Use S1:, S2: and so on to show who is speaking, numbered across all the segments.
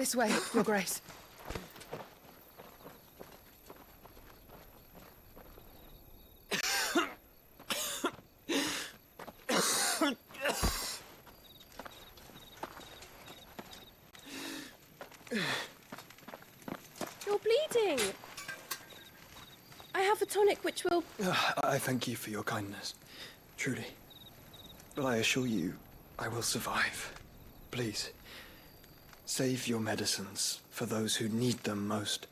S1: This way, Your Grace.
S2: You're bleeding. I have a tonic which will...
S3: I thank you for your kindness, truly. But I assure you, I will survive. Please, save your medicines for those who need them most.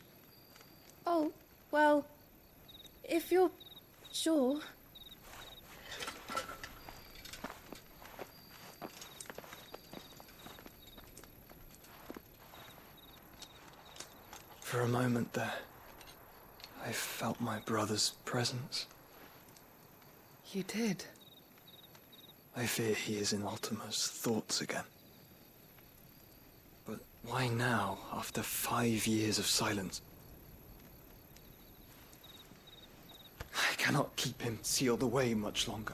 S2: Oh, well, if you're sure...
S3: For a moment there, I felt my brother's presence.
S1: You did?
S3: I fear he is in Ultima's thoughts again. But why now, after 5 years of silence? I cannot keep him sealed away much longer.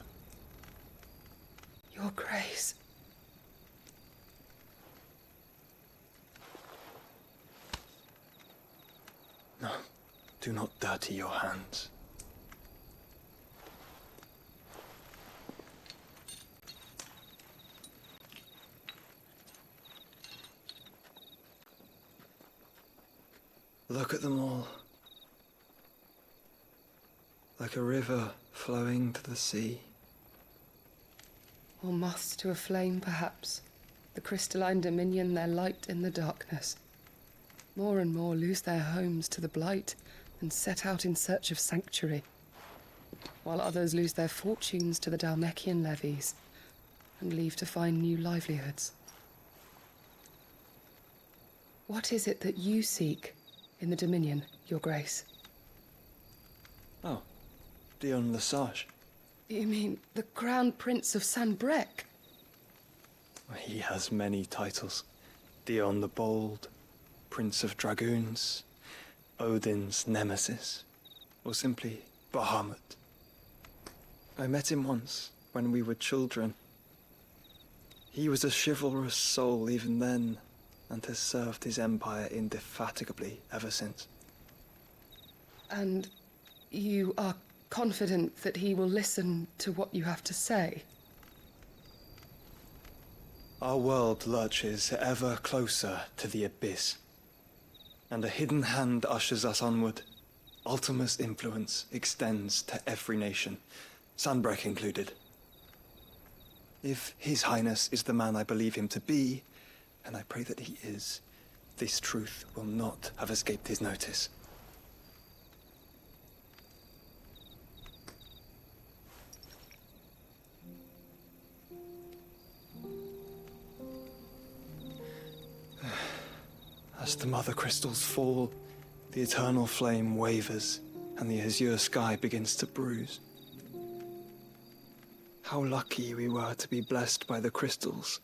S1: Your Grace.
S3: No, do not dirty your hands. Look at them all. Like a river flowing to the sea.
S1: Or moths to a flame, perhaps. The crystalline dominion their light in the darkness. More and more lose their homes to the blight and set out in search of sanctuary, while others lose their fortunes to the Dhalmekian levies and leave to find new livelihoods. What is it that you seek in the Dominion, Your Grace?
S3: Oh, Dion Lesage.
S1: You mean the Crown Prince of Sanbreque?
S3: He has many titles. Dion the Bold, Prince of Dragoons, Odin's Nemesis, or simply Bahamut. I met him once, when we were children. He was a chivalrous soul even then, and has served his empire indefatigably ever since.
S1: And you are confident that he will listen to what you have to say?
S3: Our world lurches ever closer to the abyss, and a hidden hand ushers us onward. Ultima's influence extends to every nation, Sanbreque included. If His Highness is the man I believe him to be, and I pray that he is, this truth will not have escaped his notice. As the mother crystals fall, the eternal flame wavers, and the azure sky begins to bruise. How lucky we were to be blessed by the crystals,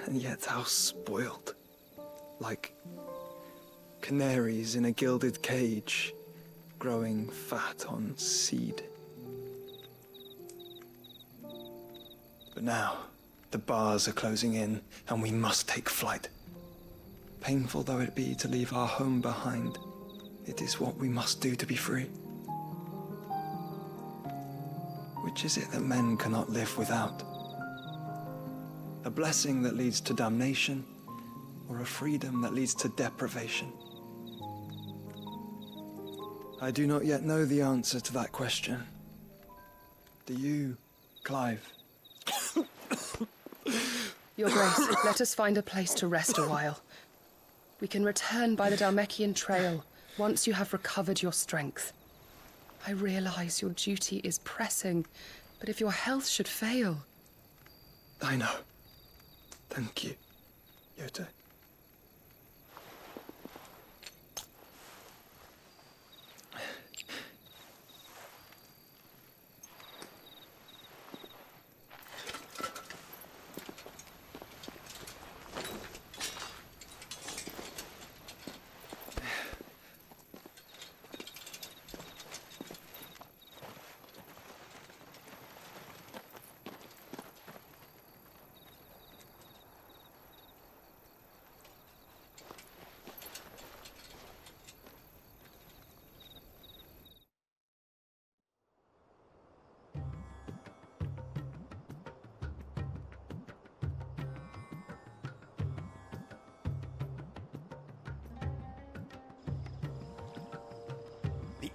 S3: and yet how spoiled. Like canaries in a gilded cage, growing fat on seed. But now, the bars are closing in, and we must take flight. Painful though it be to leave our home behind, it is what we must do to be free. Which is it that men cannot live without? A blessing that leads to damnation, or a freedom that leads to deprivation? I do not yet know the answer to that question. Do you, Clive?
S1: Your Grace, let us find a place to rest a while. We can return by the Dhalmekian trail once you have recovered your strength. I realize your duty is pressing, but if your health should fail...
S3: I know. Thank you, Yote.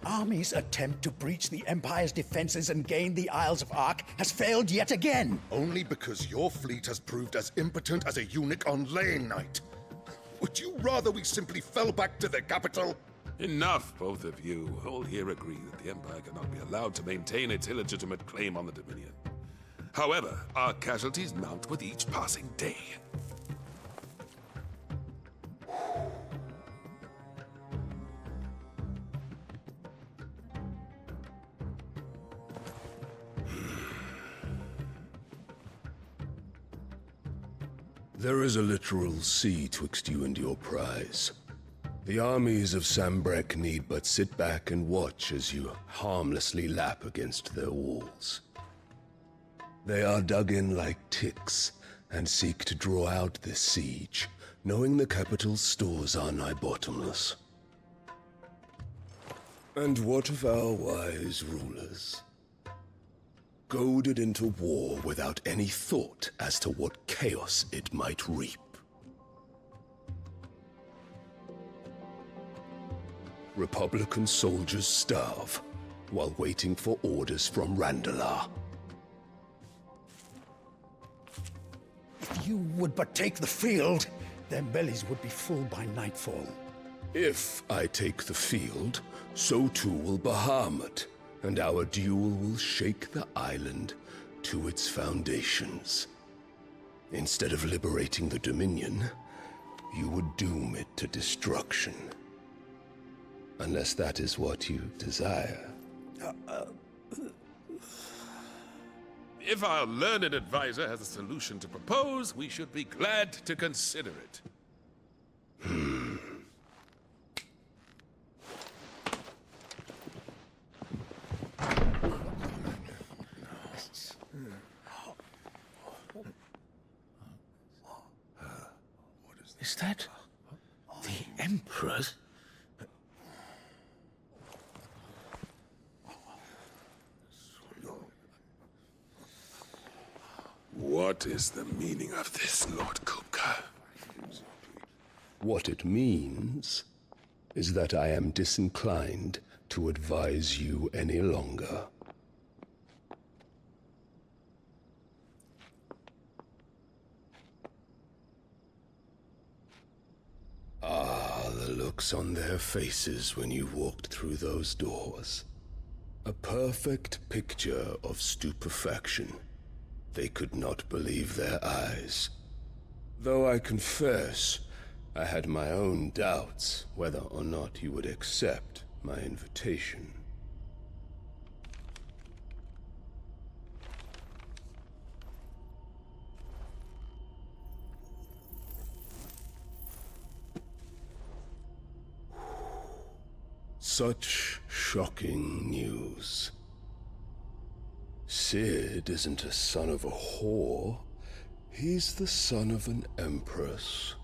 S4: army's attempt to breach the Empire's defenses and gain the Isles of Ark has failed yet again.
S5: Only because your fleet has proved as impotent as a eunuch on Lane Night. Would you rather we simply fell back to the capital?
S6: Enough, both of you. All here agree that the Empire cannot be allowed to maintain its illegitimate claim on the Dominion. However, our casualties mount with each passing day.
S7: There is a literal sea twixt you and your prize. The armies of Sanbreque need but sit back and watch as you harmlessly lap against their walls. They are dug in like ticks and seek to draw out this siege, knowing the capital's stores are nigh bottomless. And what of our wise rulers? Goaded into war without any thought as to what chaos it might reap. Republican soldiers starve while waiting for orders from Randalar.
S4: If you would but take the field, their bellies would be full by nightfall.
S7: If I take the field, so too will Bahamut, and our duel will shake the island to its foundations. Instead of liberating the Dominion, you would doom it to destruction. Unless that is what you desire.
S6: If our learned advisor has a solution to propose, we should be glad to consider it.
S4: Is that the Emperor's?
S6: What is the meaning of this, Lord Kupka?
S7: What it means is that I am disinclined to advise you any longer. The looks on their faces when you walked through those doors. A perfect picture of stupefaction. They could not believe their eyes. Though I confess, I had my own doubts whether or not you would accept my invitation. Such shocking news. Cid isn't a son of a whore. He's the son of an empress.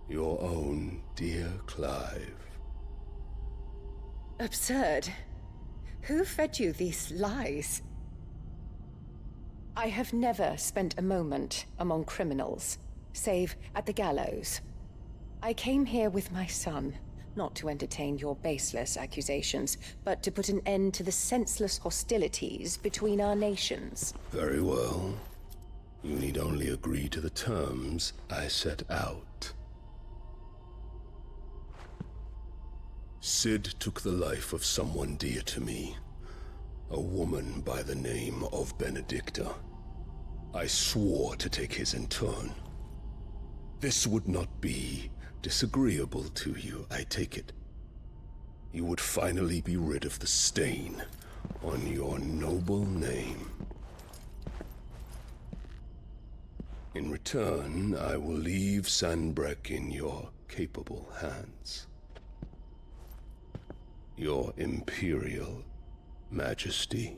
S7: Your own dear Clive.
S8: Absurd. Who fed you these lies? I have never spent a moment among criminals, save at the gallows. I came here with my son, not to entertain your baseless accusations, but to put an end to the senseless hostilities between our nations.
S7: Very well. You need only agree to the terms I set out. Cid took the life of someone dear to me, a woman by the name of Benedicta. I swore to take his in turn. This would not be disagreeable to you, I take it. You would finally be rid of the stain on your noble name. In return, I will leave Sanbreque in your capable hands. Your Imperial Majesty.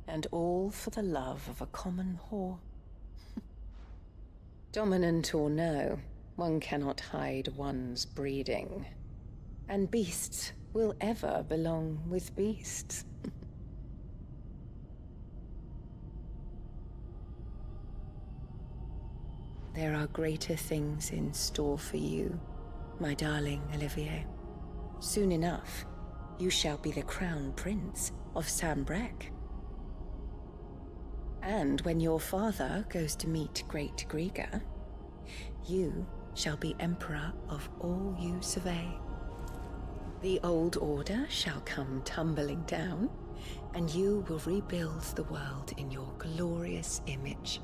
S8: And all for the love of a common whore. Dominant or no, one cannot hide one's breeding. And beasts will ever belong with beasts. There are greater things in store for you, my darling Olivier. Soon enough, you shall be the crown prince of Sambrec. And when your father goes to meet Great Griga, you shall be emperor of all you survey. The old order shall come tumbling down, and you will rebuild the world in your glorious image.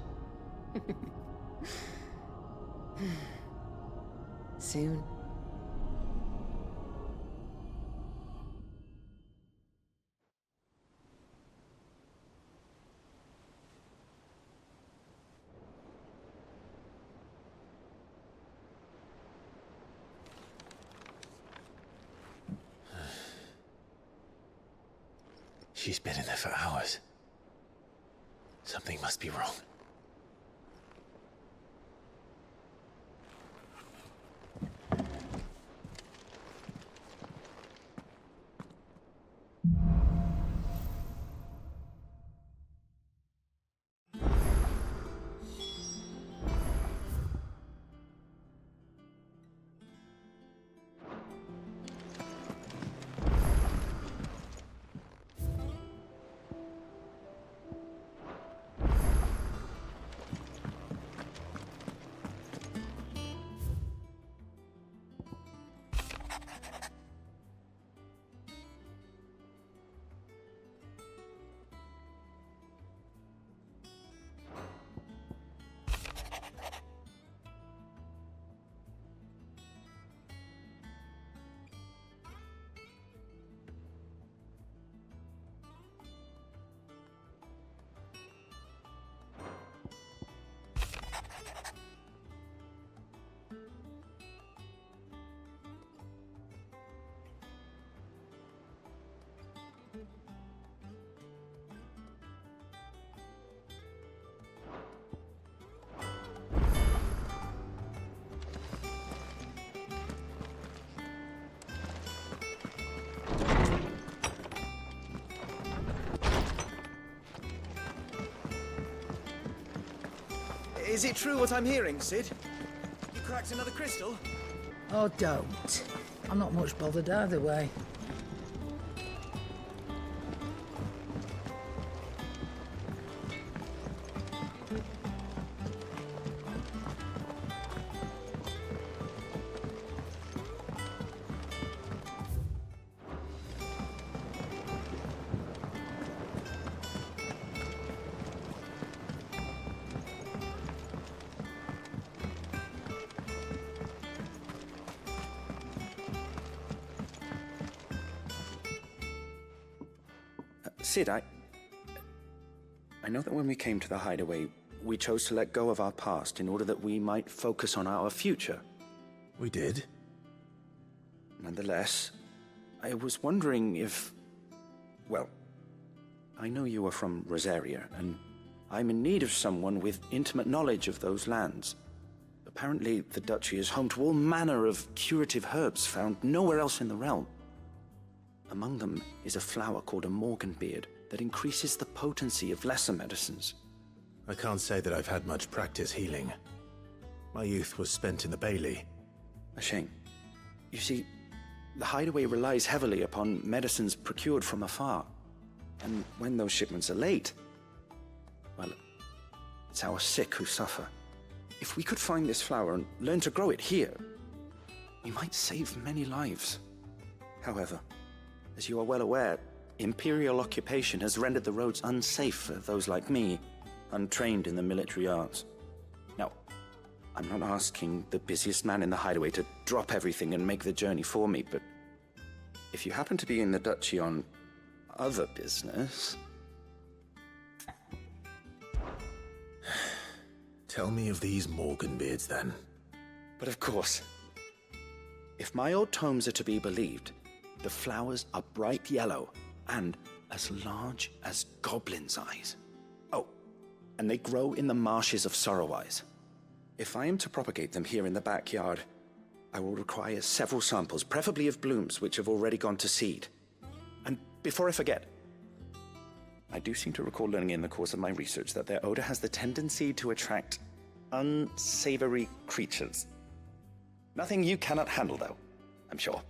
S8: Soon.
S9: She's been in there for hours. Something must be wrong.
S10: Is it true what I'm hearing, Cid? You cracked another crystal?
S11: Oh, don't. I'm not much bothered either way.
S10: Cid, I know that when we came to the hideaway, we chose to let go of our past in order that we might focus on our future.
S9: We did?
S10: Nonetheless, I was wondering if... Well, I know you are from Rosaria, and I'm in need of someone with intimate knowledge of those lands. Apparently, the Duchy is home to all manner of curative herbs found nowhere else in the realm. Among them is a flower called a Morganbeard that increases the potency of lesser medicines.
S9: I can't say that I've had much practice healing. My youth was spent in the Bailey.
S10: A shame. You see, the hideaway relies heavily upon medicines procured from afar. And when those shipments are late, well, it's our sick who suffer. If we could find this flower and learn to grow it here, we might save many lives. However, as you are well aware, Imperial occupation has rendered the roads unsafe for those like me, untrained in the military arts. Now, I'm not asking the busiest man in the hideaway to drop everything and make the journey for me, but if you happen to be in the Duchy on other business...
S9: Tell me of these Morganbeards, then.
S10: But of course. If my old tomes are to be believed, the flowers are bright yellow and as large as goblins' eyes. Oh, and they grow in the marshes of Sorrowwise. If I am to propagate them here in the backyard, I will require several samples, preferably of blooms which have already gone to seed. And before I forget, I do seem to recall learning in the course of my research that their odor has the tendency to attract unsavory creatures. Nothing you cannot handle, though, I'm sure.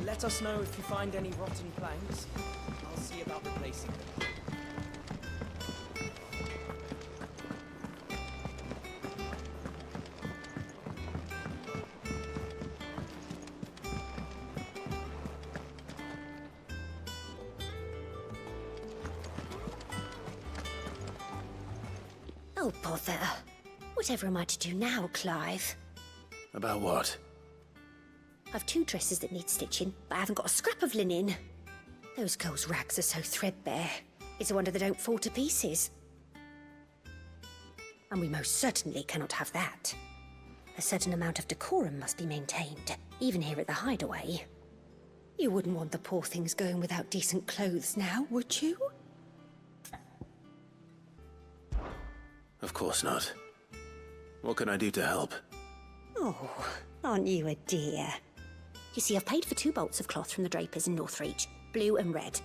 S12: Let us know if you find any rotten planks. I'll see about replacing them.
S13: Oh, bother. Whatever am I to do now, Clive?
S9: About what?
S13: I've 2 dresses that need stitching, but I haven't got a scrap of linen. Those girls' rags are so threadbare. It's a wonder they don't fall to pieces. And we most certainly cannot have that. A certain amount of decorum must be maintained, even here at the Hideaway. You wouldn't want the poor things going without decent clothes now, would you?
S9: Of course not. What can I do to help?
S13: Oh, aren't you a dear? You see, I've paid for 2 bolts of cloth from the drapers in Northreach, blue and red.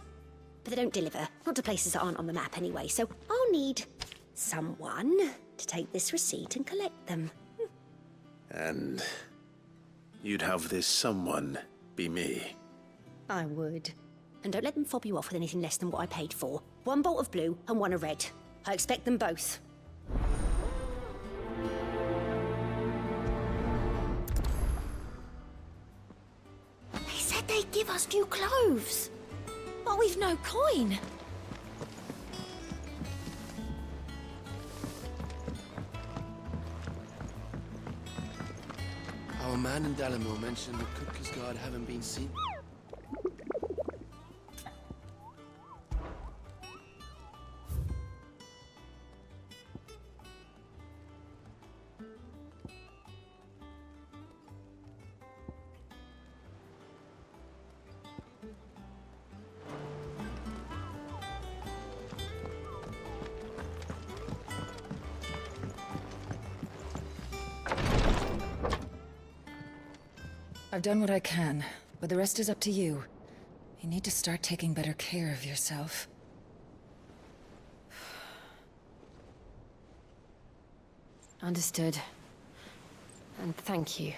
S13: But they don't deliver, not to places that aren't on the map anyway, so I'll need someone to take this receipt and collect them.
S9: And you'd have this someone be me?
S13: I would. And don't let them fob you off with anything less than what I paid for. 1 bolt of blue and 1 of red. I expect them both.
S2: They give us new clothes, but we've no coin.
S14: Our man in Dalamore mentioned the Cookers Guard haven't been seen.
S11: I've done what I can, but the rest is up to you. You need to start taking better care of yourself.
S8: Understood. And thank you.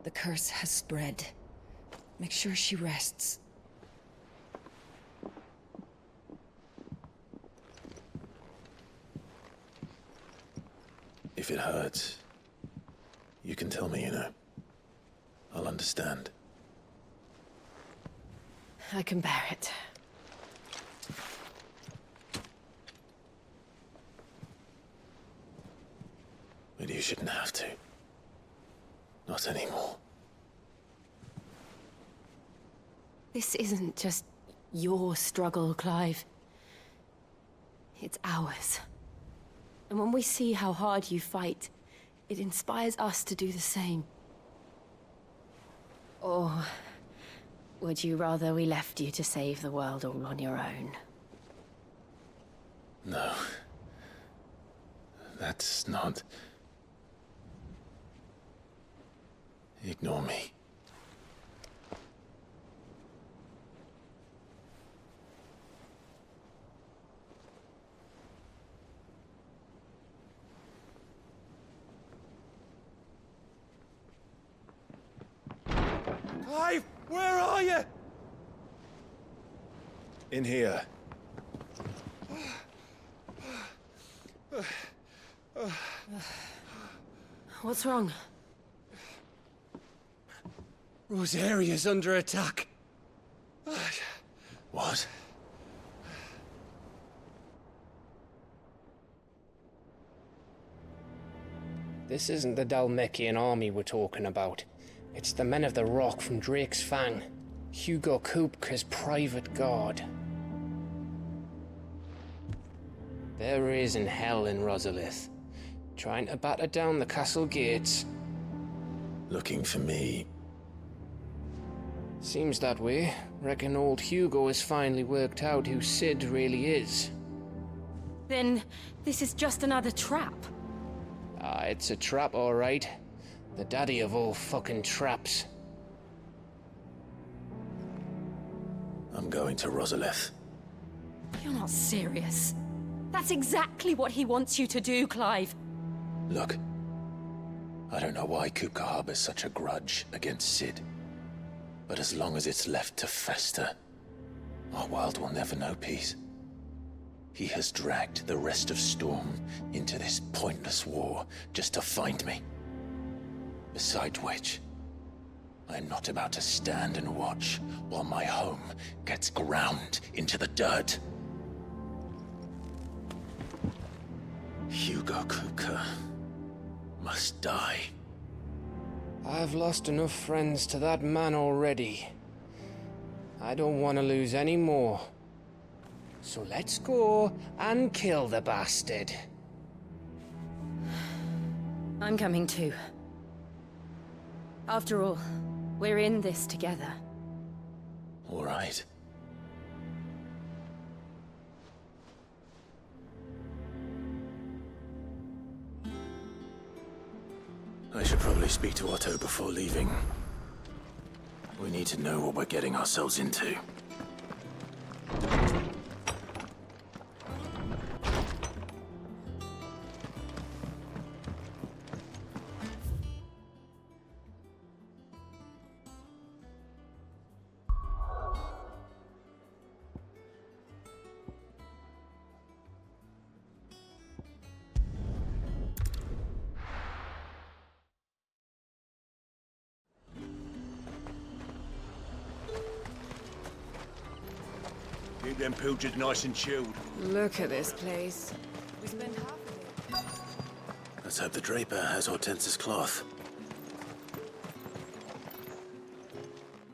S11: The curse has spread. Make sure she rests.
S9: If it hurts, you can tell me, you know. I'll understand.
S8: I can bear it.
S9: But you shouldn't have to. Not anymore.
S8: This isn't just your struggle, Clive. It's ours. And when we see how hard you fight, it inspires us to do the same. Or would you rather we left you to save the world all on your own?
S9: No. That's not... Ignore me.
S3: Clive, where are you?
S7: In here.
S8: What's wrong?
S3: Rosaria's under attack.
S15: This isn't the Dhalmekian army we're talking about. It's the men of the Rock from Drake's Fang. Hugo Kupka's private guard. There is in hell in Rosalith, trying to batter down the castle gates.
S9: Looking for me.
S15: Seems that way. Reckon old Hugo has finally worked out who Cid really is.
S2: Then this is just another trap.
S15: Ah, it's a trap, all right. The daddy of all fucking traps.
S9: I'm going to Rosalith.
S2: You're not serious. That's exactly what he wants you to do, Clive.
S9: Look, I don't know why Kupka harbors such a grudge against Cid. But as long as it's left to fester, our world will never know peace. He has dragged the rest of Storm into this pointless war just to find me. Besides which, I am not about to stand and watch while my home gets ground into the dirt. Hugo Kupka must die.
S15: I've lost enough friends to that man already. I don't want to lose any more. So let's go and kill the bastard.
S2: I'm coming too. After all, we're in this together.
S9: All right. I should probably speak to Otto before leaving. We need to know what we're getting ourselves into.
S16: Keep them pilchards nice and chilled.
S11: Look at this place. We spent half a day.
S9: Let's hope the Draper has Hortense's cloth.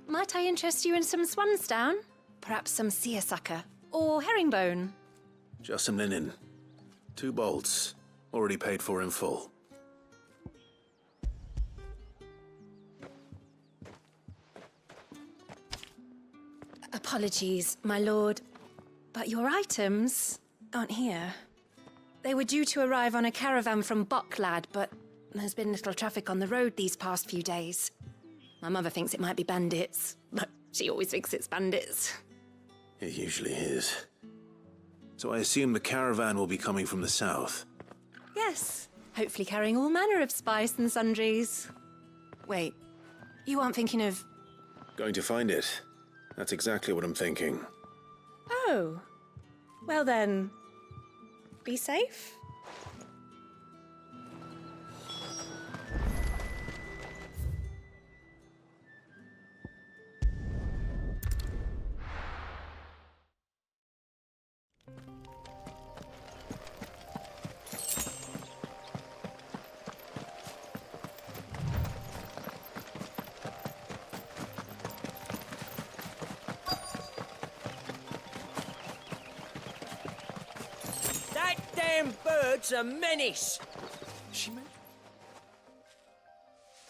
S2: Might I interest you in some swansdown? Perhaps some seersucker or herringbone?
S9: Just some linen. 2 bolts. Already paid for in full.
S2: Apologies, my lord, but your items aren't here. They were due to arrive on a caravan from Bucklad, but there's been little traffic on the road these past few days. My mother thinks it might be bandits, but she always thinks it's bandits.
S9: It usually is. So I assume the caravan will be coming from the south.
S2: Yes, hopefully carrying all manner of spice and sundries. Wait, you aren't thinking of...
S9: Going to find it. That's exactly what I'm thinking.
S2: Oh, well then, be safe.
S12: Them birds a menace.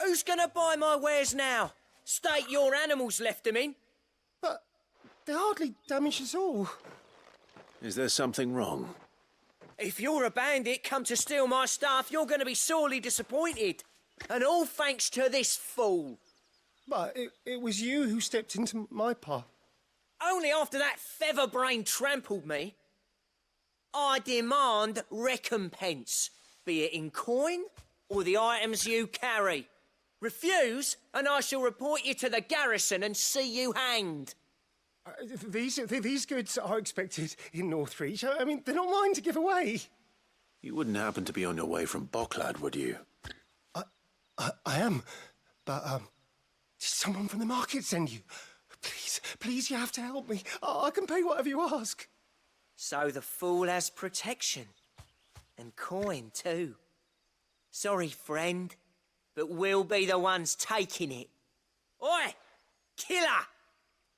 S12: Who's gonna buy my wares now? State your animals left them in.
S16: But they hardly damage us all.
S9: Is there something wrong?
S12: If you're a bandit come to steal my stuff, you're gonna be sorely disappointed. And all thanks to this fool.
S16: But it was you who stepped into my path.
S12: Only after that feather-brain trampled me. I demand recompense, be it in coin or the items you carry. Refuse, and I shall report you to the garrison and see you hanged.
S16: These goods are expected in Northreach. I mean, they're not mine to give away.
S9: You wouldn't happen to be on your way from Bucklad, would you?
S16: I am, but did someone from the market send you? Please, you have to help me. I can pay whatever you ask.
S12: So the fool has protection. And coin, too. Sorry, friend, but we'll be the ones taking it. Oi! Killer!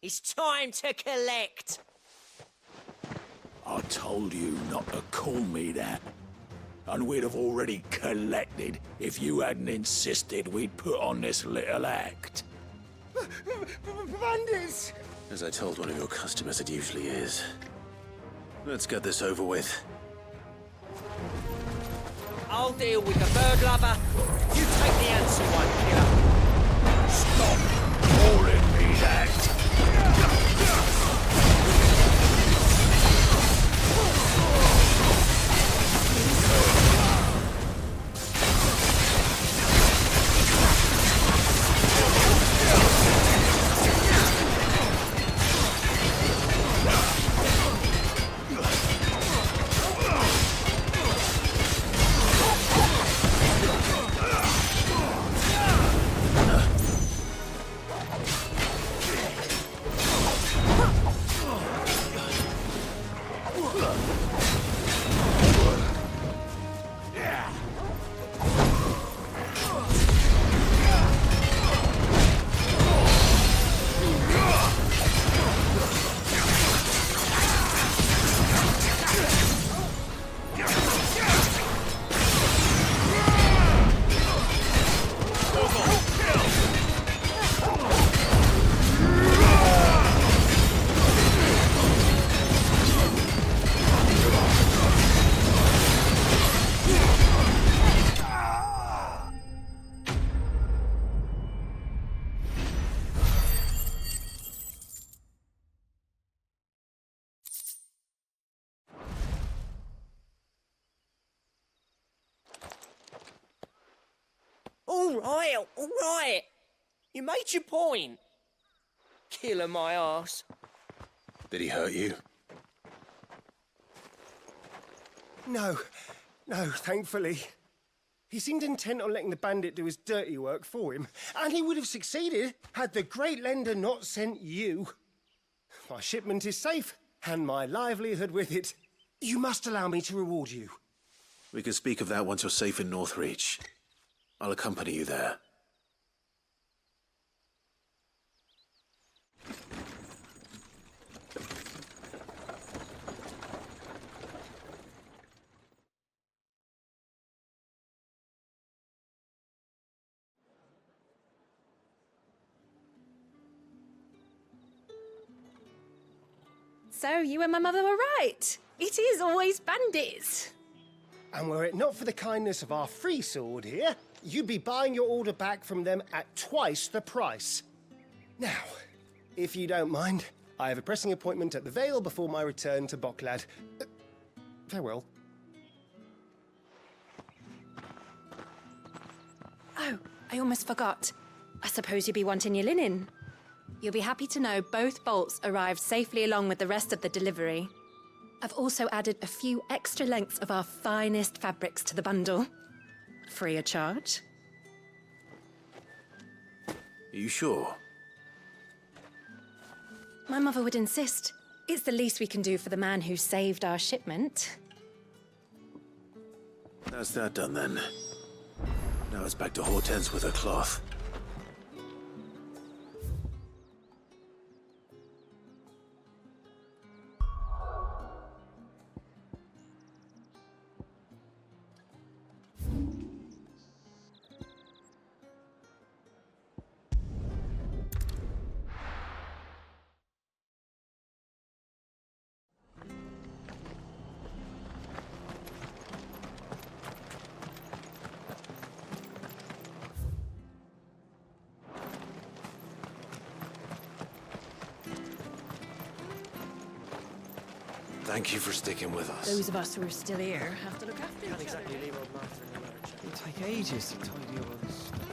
S12: It's time to collect!
S17: I told you not to call me that. And we'd have already collected if you hadn't insisted we'd put on this little act.
S4: Bandits!
S9: As I told one of your customers, it usually is. Let's get this over with.
S12: I'll deal with the bird lover. You take the answer one, killer.
S17: Stop calling me that!
S12: All right. You made your point. Killer my ass.
S9: Did he hurt you?
S16: No, thankfully. He seemed intent on letting the bandit do his dirty work for him, and he would have succeeded had the Great Lender not sent you. My shipment is safe, and my livelihood with it. You must allow me to reward you.
S9: We can speak of that once you're safe in Northreach. I'll accompany you there.
S2: So you and my mother were right. It is always bandits.
S16: And were it not for the kindness of our free sword here, you'd be buying your order back from them at twice the price. Now, if you don't mind, I have a pressing appointment at the Vale before my return to Boklad. Farewell.
S2: Oh, I almost forgot. I suppose you'll be wanting your linen. You'll be happy to know both bolts arrived safely along with the rest of the delivery. I've also added a few extra lengths of our finest fabrics to the bundle. Free of charge.
S9: Are you sure?
S2: My mother would insist. It's the least we can do for the man who saved our shipment.
S9: That's that done then. Now it's back to Hortense with her cloth. Thank you for sticking with us.
S11: Those of us who are still here have to look after each other.
S14: Exactly, leave old Martha in the leather chair.
S3: It'll take ages to tidy all this stuff.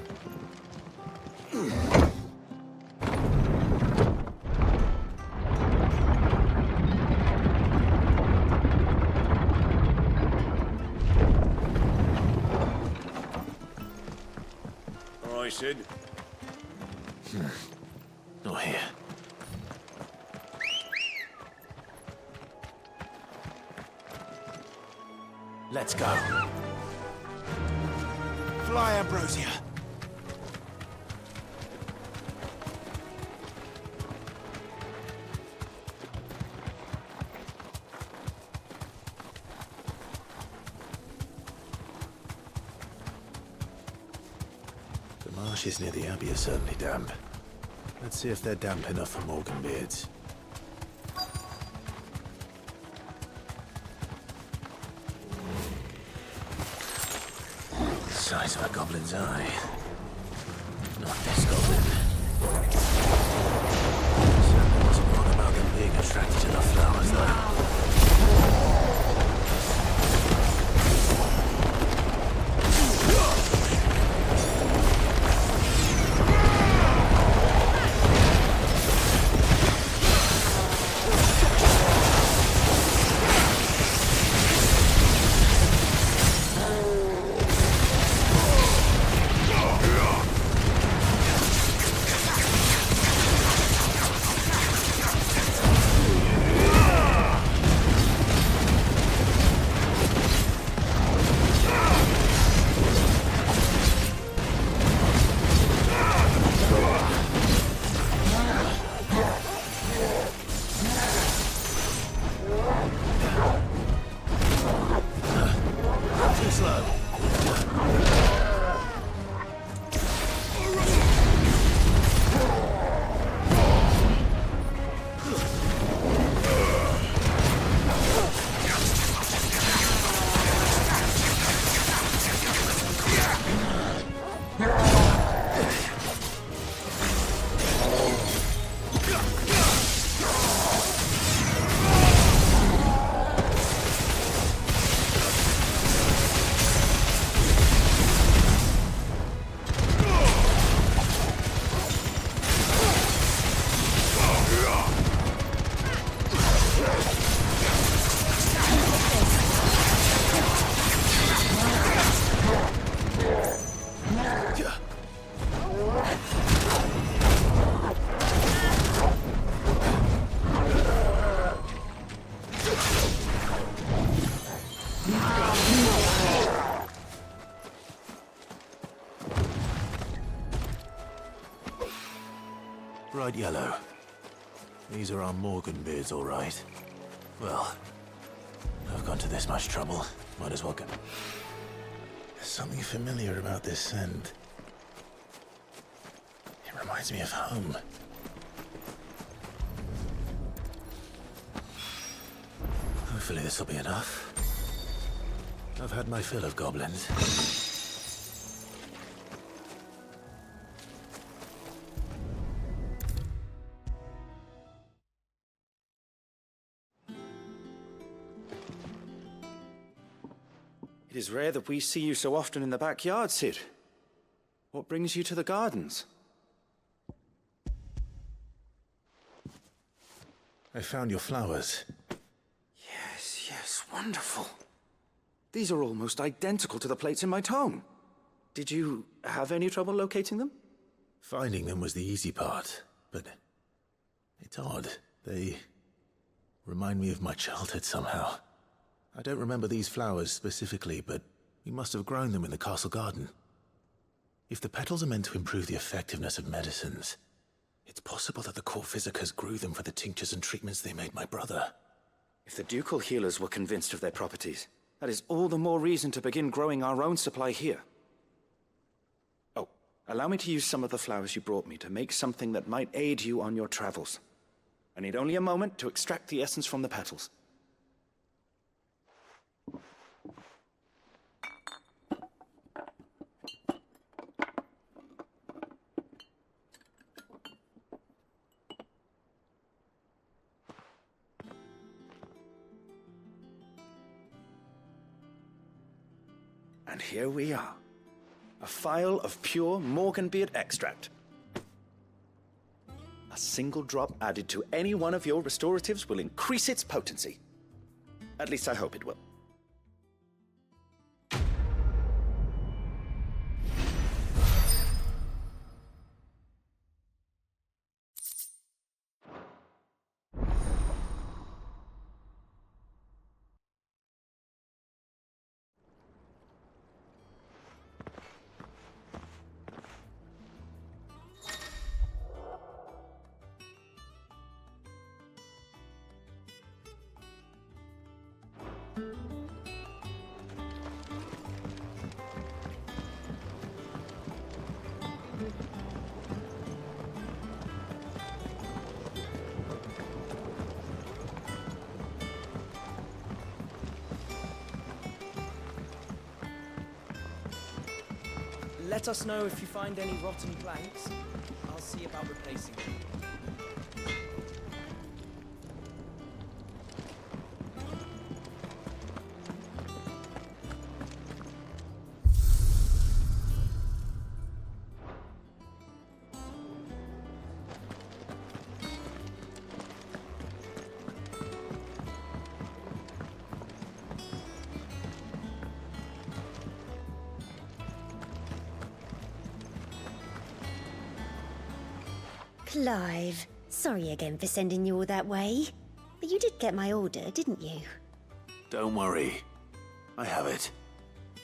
S17: All right, Sid.
S9: Not here. Let's go.
S17: lie, Ambrosia.
S9: The marshes near the Abbey are certainly damp. Let's see if they're damp enough for Morganbeards. Size of a goblin's eye. Not this goblin. Certainly wasn't wrong about them being attracted to the flowers, though. Bright yellow. These are our Morganbeards, all right. Well, I've gone to this much trouble. Might as well go. There's something familiar about this scent. It reminds me of home. Hopefully this will be enough. I've had my fill of goblins.
S10: It is rare that we see you so often in the backyard, Cid. What brings you to the gardens?
S9: I found your flowers.
S10: Yes, wonderful. These are almost identical to the plates in my tome. Did you have any trouble locating them?
S9: Finding them was the easy part, but it's odd. They remind me of my childhood somehow. I don't remember these flowers specifically, but we must have grown them in the castle garden. If the petals are meant to improve the effectiveness of medicines, it's possible that the court physicers grew them for the tinctures and treatments they made my brother.
S10: If the ducal healers were convinced of their properties, that is all the more reason to begin growing our own supply here. Oh, allow me to use some of the flowers you brought me to make something that might aid you on your travels. I need only a moment to extract the essence from the petals. And here we are. A phial of pure Morganbeard extract. A single drop added to any one of your restoratives will increase its potency. At least I hope it will.
S12: Let us know if you find any rotten planks. I'll see about replacing them.
S13: Clive, sorry again for sending you all that way. But you did get my order, didn't you?
S9: Don't worry. I have it.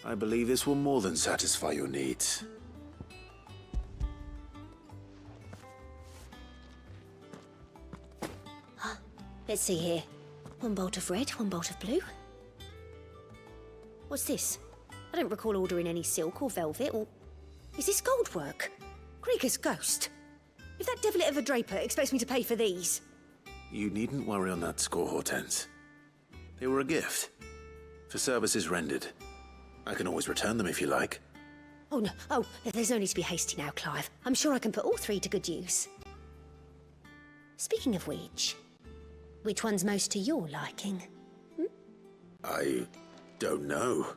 S9: I believe this will more than satisfy your needs.
S13: Let's see here. One bolt of red, one bolt of blue. What's this? I don't recall ordering any silk or velvet or... Is this gold work? Krieger's ghost. If that devilet of a draper expects me to pay for these...
S9: You needn't worry on that score, Hortense. They were a gift. For services rendered. I can always return them if you like.
S13: Oh, no. Oh, there's no need to be hasty now, Clive. I'm sure I can put all three to good use. Speaking of which one's most to your liking?
S9: I don't know.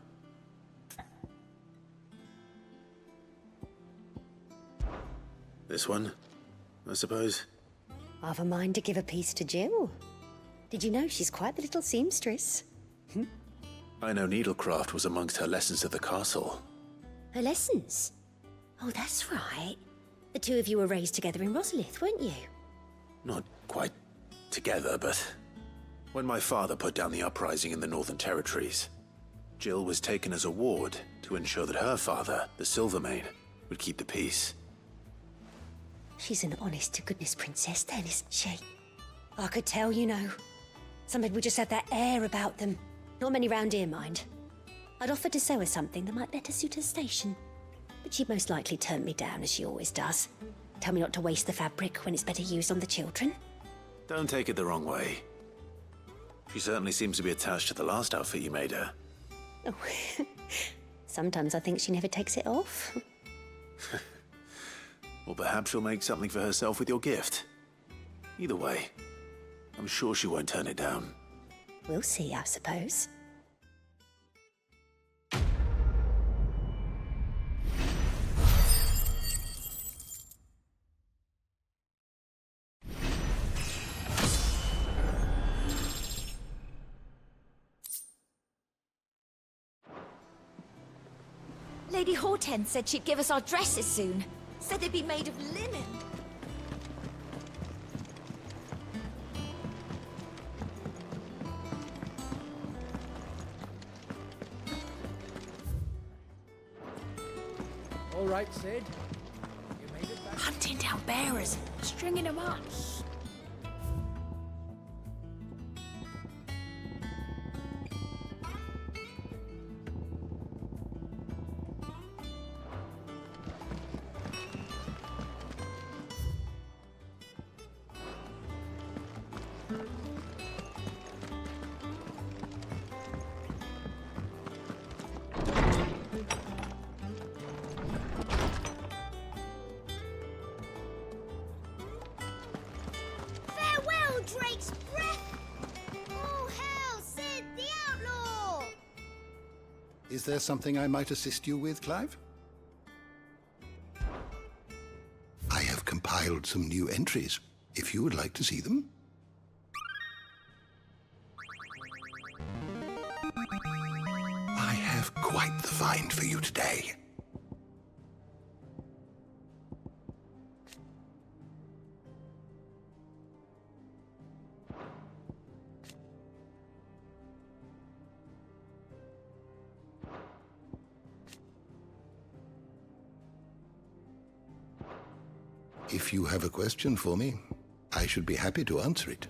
S9: This one, I suppose.
S13: I've a mind to give a piece to Jill. Did you know she's quite the little seamstress?
S9: I know needlecraft was amongst her lessons at the castle.
S13: Her lessons? Oh, that's right. The two of you were raised together in Rosalith, weren't you?
S9: Not quite together, but when my father put down the uprising in the Northern Territories, Jill was taken as a ward to ensure that her father, the Silvermane, would keep the peace.
S13: She's an honest-to-goodness princess then, isn't she? I could tell, you know. Some people just have that air about them. Not many round here, mind. I'd offered to sew her something that might better suit her station. But she'd most likely turn me down, as she always does. Tell me not to waste the fabric when it's better used on the children.
S9: Don't take it the wrong way. She certainly seems to be attached to the last outfit you made her.
S13: Oh, sometimes I think she never takes it off.
S9: Or perhaps she'll make something for herself with your gift. Either way, I'm sure she won't turn it down.
S13: We'll see, I suppose.
S18: Lady Hortense said she'd give us our dresses soon. Said they'd be made of linen.
S19: All right, Sid. You made it back.
S18: Hunting down bearers, stringing them up.
S20: Farewell, Drake's breath! Oh, hell, Sid the Outlaw!
S4: Is there something I might assist you with, Clive? I have compiled some new entries, if you would like to see them. I have quite the find for you today. If you have a question for me, I should be happy to answer it.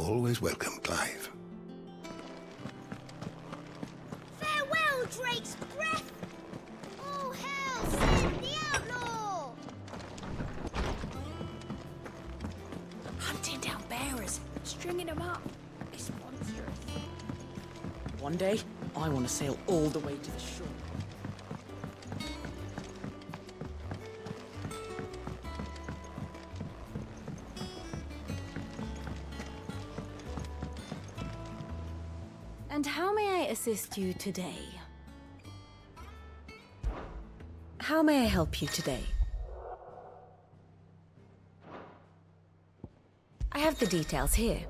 S4: always welcome, Clive.
S20: Farewell, Drake's breath! All hail Sid the Outlaw!
S18: Hunting down bearers, stringing them up. It's monstrous.
S21: One day, I want to sail all the way to the shore.
S22: And how may I assist you today? How may I help you today? I have the details here.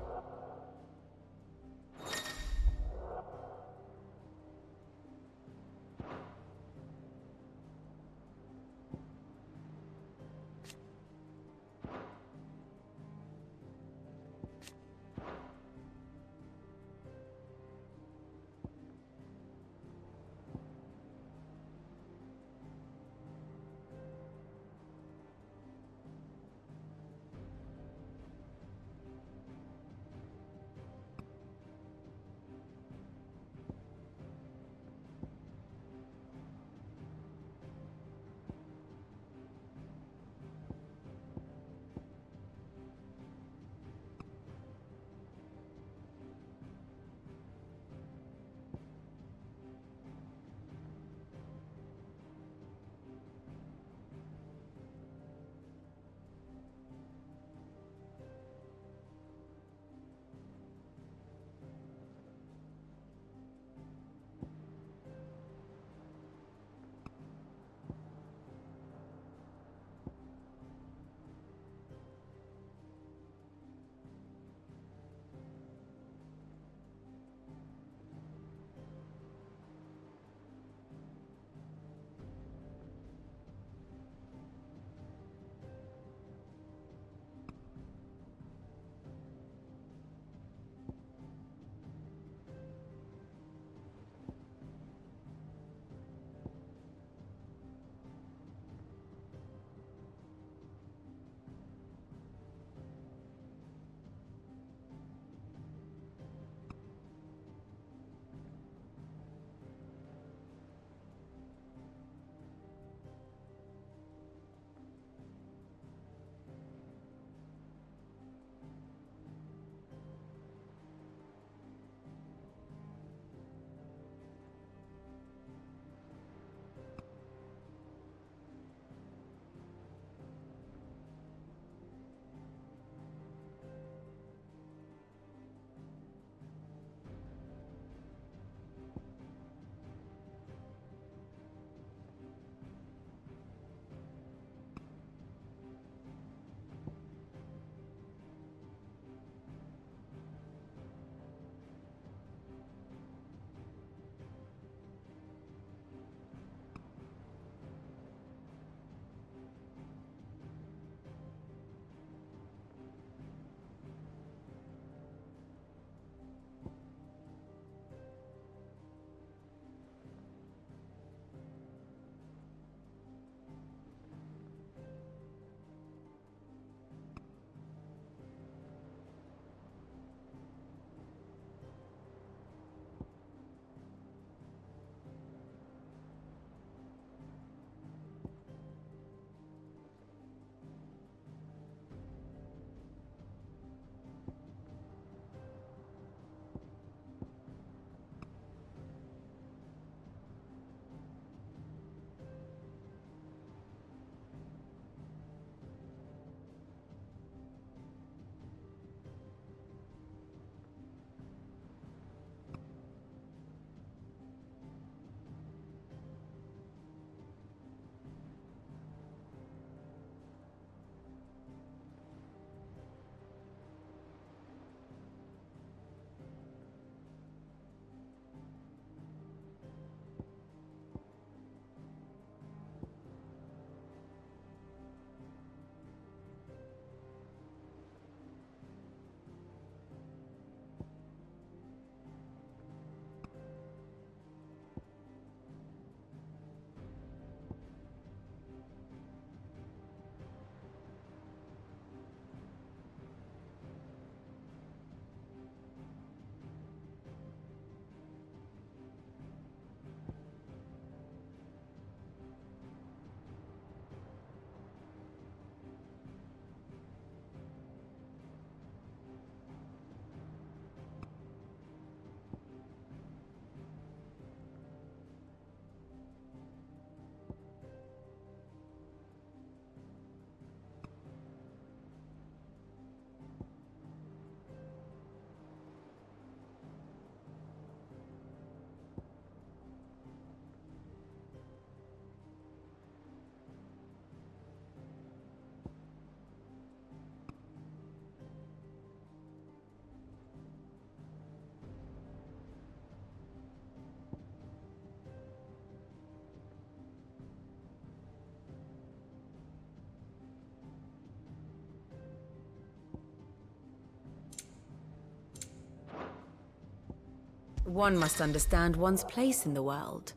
S22: One must understand one's place in the world.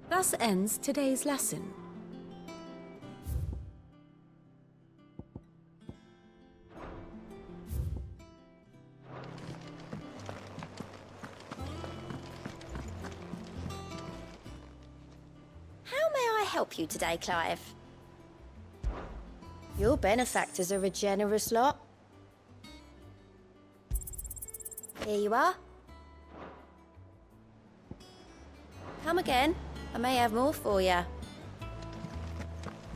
S22: Thus ends today's lesson.
S13: help you today, Clive? Your benefactors are a generous lot. Here you are. Come again. I may have more for you.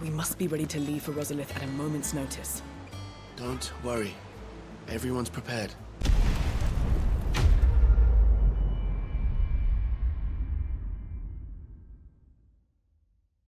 S21: We must be ready to leave for Rosalith at a moment's notice.
S14: Don't worry. Everyone's prepared.